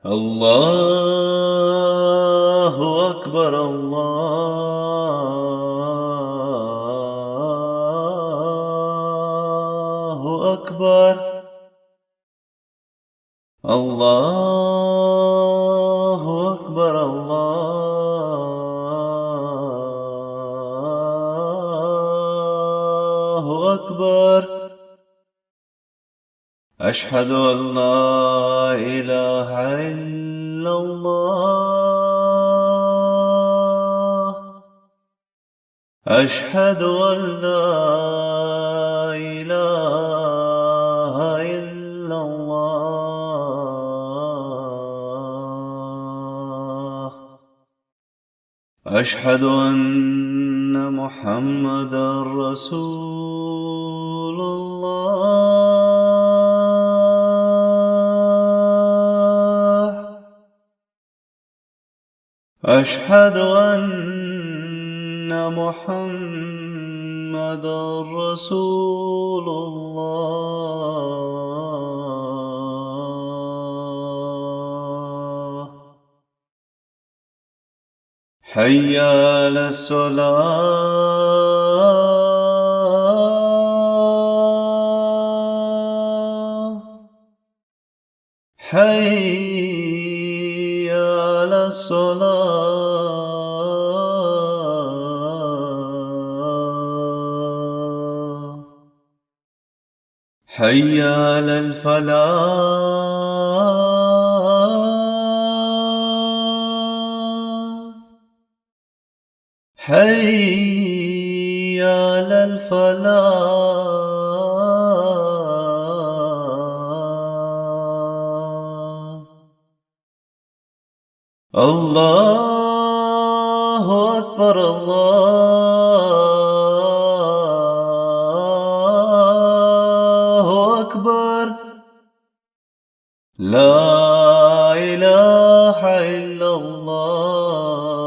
الله أكبر. الله أكبر. الله أكبر. الله أكبر. أشهد أن لا إله إلا الله. أشهد أن لا إله إلا الله. أشهد أن محمدا رسول الله. أشهد أن محمدا رسول الله. حي على الصلاة. حي على الصلاة. حي على الفلاح. حي على الفلاح. الله أكبر. الله أكبر. لا إله إلا الله.